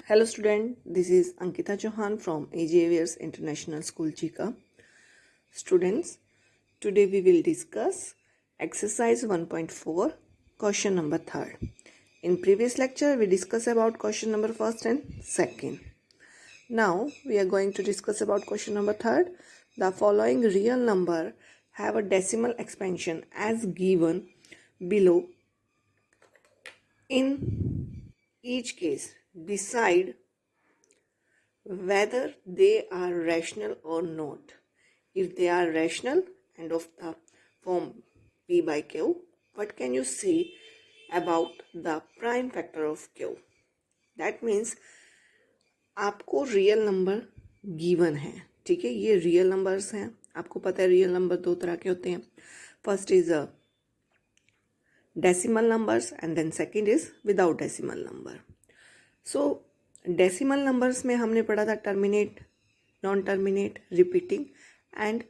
Hello student, this is Ankita Chauhan from AJVS International School Chika. Students, today we will discuss exercise 1.4 question number 3rd. In previous lecture we discussed about question number 1st and 2nd. Now we are going to discuss about question number 3rd. The following real number have a decimal expansion as given below. In each case, decide whether they are rational or not. If they are rational and of the form p by q, what can you say about the prime factor of q? That means आपको real number given है, ठीक है। ये real numbers हैं, आपको पता है real number दो तरह के होते हैं। First is decimal numbers and then second is without decimal number. So decimal numbers में हमने पढ़ा था terminate, non terminate, repeating and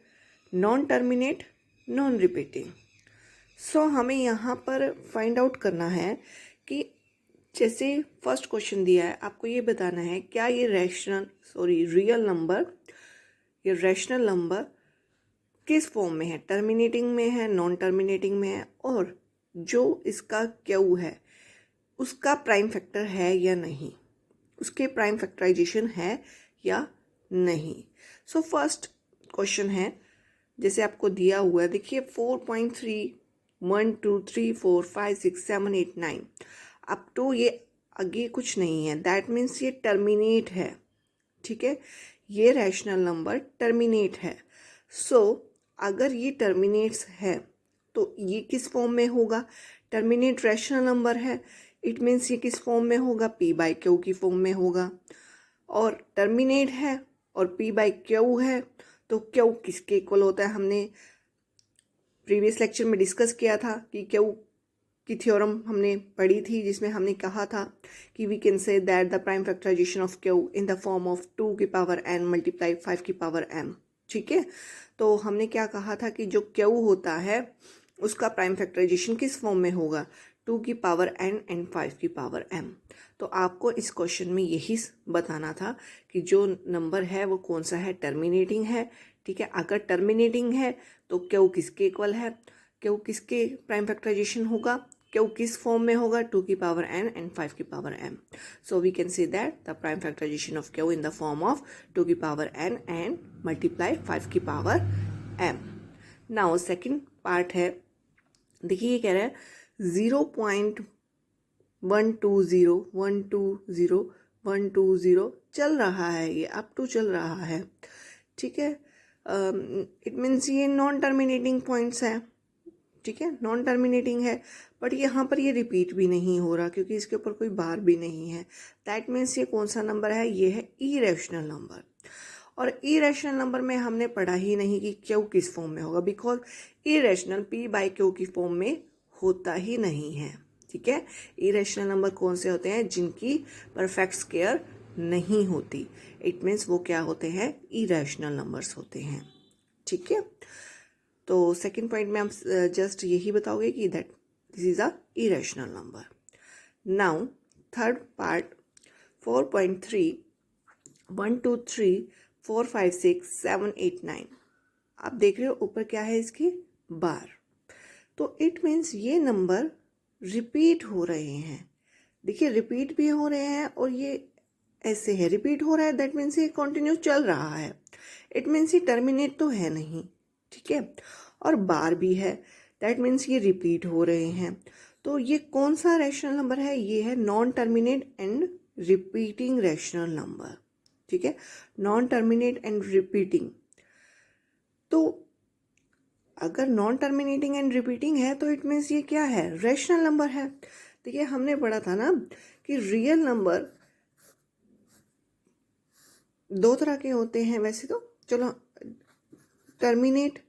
non terminate, non repeating. So हमें यहाँ पर फाइंड आउट करना है कि जैसे फर्स्ट क्वेश्चन दिया है, आपको ये बताना है क्या ये रियल नंबर, ये रैशनल नंबर किस फॉर्म में है, टर्मिनेटिंग में है, नॉन टर्मिनेटिंग में है, और जो इसका क्यू है उसका प्राइम फैक्टर है या नहीं, उसके प्राइम फैक्टराइजेशन है या नहीं। सो फर्स्ट क्वेश्चन है, जैसे आपको दिया हुआ है, देखिए 4.3 1 2 3 4 5 6 7 8 9 अप टू ये आगे कुछ नहीं है। दैट मीन्स ये टर्मिनेट है, ठीक है। ये रैशनल नंबर टर्मिनेट है। सो अगर ये टर्मिनेट्स है तो ये किस फॉर्म में होगा? टर्मिनेट रैशनल नंबर है, इट मीन्स ये किस फॉर्म में होगा? p बाई क्यू की फॉर्म में होगा। और टर्मिनेट है और p बाई क्यू है तो क्यू किसके इक्वल होता है? हमने प्रीवियस लेक्चर में डिस्कस किया था कि क्यू की थ्योरम हमने पढ़ी थी, जिसमें हमने कहा था कि we can say that the prime factorization of Q in the form of 2 की पावर n मल्टीप्लाई 5 की पावर m, ठीक है। तो हमने क्या कहा था कि जो क्यू होता है उसका प्राइम फैक्टराइजेशन किस फॉर्म में होगा? 2 की पावर n एंड 5 की पावर m। तो आपको इस क्वेश्चन में यही बताना था कि जो नंबर है वो कौन सा है, टर्मिनेटिंग है, ठीक है। अगर टर्मिनेटिंग है तो क्यू किसके इक्वल है, क्यू किसके प्राइम फैक्टराइजेशन होगा, क्यू किस फॉर्म में होगा? 2 की पावर n एंड 5 की power m। So we can say that the prime factorization of Q in the form of 2 की पावर n एंड मल्टीप्लाई 5 की power m। Now second part है, देखिए ये कह रहा है 0.120 चल रहा है, ये अप टू चल रहा है, ठीक है। इट मीन्स ये नॉन टर्मिनेटिंग पॉइंट्स है, ठीक है, नॉन टर्मिनेटिंग है। बट यहाँ पर ये रिपीट भी नहीं हो रहा क्योंकि इसके ऊपर कोई बार भी नहीं है। दैट मीन्स ये कौन सा नंबर है? ये है इरेशनल नंबर। और इरेशनल नंबर में हमने पढ़ा ही नहीं कि क्यू किस फॉर्म में होगा, because irrational p by Q की फॉर्म में होता ही नहीं है, ठीक है। इरेशनल नंबर कौन से होते हैं? जिनकी परफेक्ट स्क्वायर नहीं होती, इट मीन्स वो क्या होते हैं? इरेशनल नंबर्स होते हैं, ठीक है। तो सेकंड पॉइंट में हम जस्ट यही बताओगे कि that this is a irrational number. Now third part 4.3 1 2 3 4 5 6 7 8 9 आप देख रहे हो ऊपर क्या है? इसकी बार। तो इट मीन्स ये नंबर रिपीट हो रहे हैं, देखिए रिपीट भी हो रहे हैं और ये ऐसे है, रिपीट हो रहा है। दैट मीन्स ये कंटिन्यू चल रहा है, इट मीन्स ये टर्मिनेट तो है नहीं, ठीक है। और बार भी है, दैट मीन्स ये रिपीट हो रहे हैं। तो ये कौन सा रैशनल नंबर है? ये है non terminate and repeating rational number, ठीक है, नॉन टर्मिनेट एंड रिपीटिंग। तो अगर नॉन टर्मिनेटिंग एंड रिपीटिंग है तो इट मीन्स ये क्या है? रैशनल नंबर है। देखिए हमने पढ़ा था ना कि रियल नंबर दो तरह के होते हैं वैसे तो, चलो, टर्मिनेट,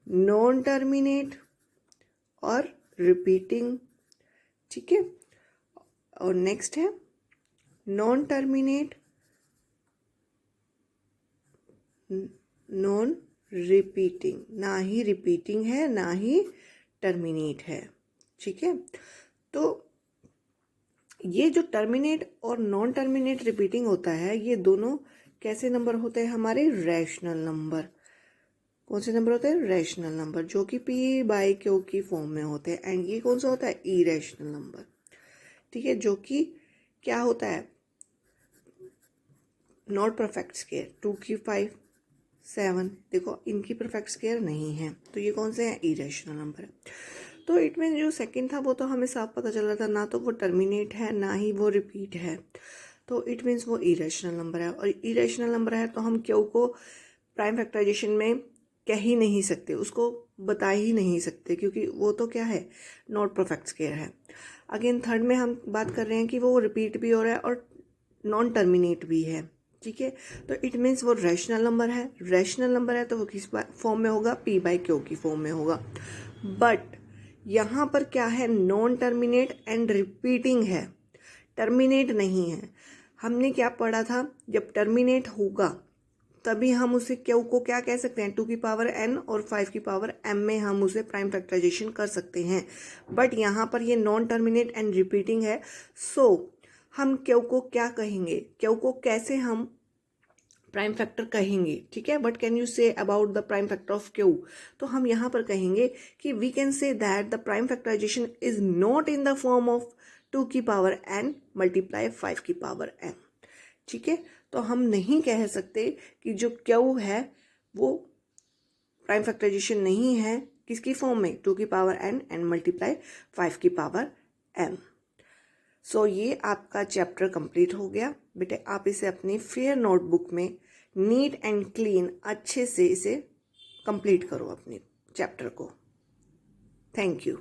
नॉन टर्मिनेट और रिपीटिंग, ठीक है। और नेक्स्ट है नॉन टर्मिनेट, नॉन रिपीटिंग, ना ही रिपीटिंग है ना ही टर्मिनेट है, ठीक है। तो ये जो टर्मिनेट और नॉन टर्मिनेट रिपीटिंग होता है, ये दोनों कैसे नंबर होते हैं हमारे? Rational number. कौन से नंबर होते हैं? रैशनल नंबर, जो कि पी बाई क्यू की फॉर्म में होते हैं। एंड ये कौन सा होता है? Irrational number. ठीक है, जो कि क्या होता है? Not perfect square. 2 की 5, 7, देखो इनकी परफेक्ट स्केयर नहीं है, तो ये कौन से हैं? इरेशनल नंबर है। तो इट मीन जो सेकंड था वो तो हमें साफ पता चल रहा था, ना तो वो टर्मिनेट है ना ही वो रिपीट है, तो इट मीन्स वो इरेशनल नंबर है। और इरेशनल नंबर है तो हम क्यू को प्राइम फैक्टराइजेशन में कह ही नहीं सकते, उसको बता ही नहीं सकते, क्योंकि वो तो क्या है? नॉट परफेक्ट स्केयर है। अगेन थर्ड में हम बात कर रहे हैं कि वो रिपीट भी हो रहा है और नॉन टर्मिनेट भी है। ठीक है, तो इट मीन्स वो रैशनल नंबर है। रैशनल नंबर है तो वो किस फॉर्म में होगा? पी बाई क्यू की फॉर्म में होगा। बट यहाँ पर क्या है? नॉन टर्मिनेट एंड रिपीटिंग है, टर्मिनेट नहीं है। हमने क्या पढ़ा था? जब टर्मिनेट होगा तभी हम उसे क्यू को क्या कह सकते हैं? 2 की पावर n और 5 की पावर m में हम उसे प्राइम फैक्टराइजेशन कर सकते हैं। बट यहाँ पर ये नॉन टर्मिनेट एंड रिपीटिंग है, सो हम क्यू को क्या कहेंगे? क्यू को कैसे हम प्राइम फैक्टर कहेंगे? ठीक है, but can you say about the prime factor of Q? तो हम यहाँ पर कहेंगे कि we can say that the prime factorization is not in the form of 2 की पावर n मल्टीप्लाई 5 की पावर m। ठीक है, तो हम नहीं कह सकते कि जो क्यू है वो प्राइम फैक्टराइजेशन नहीं है, किसकी फॉर्म में? 2 की पावर n एंड मल्टीप्लाई 5 की पावर m। सो ये आपका चैप्टर कंप्लीट हो गया बेटे। आप इसे अपनी फेयर नोटबुक में नीट एंड क्लीन अच्छे से इसे कंप्लीट करो अपने चैप्टर को। Thank you.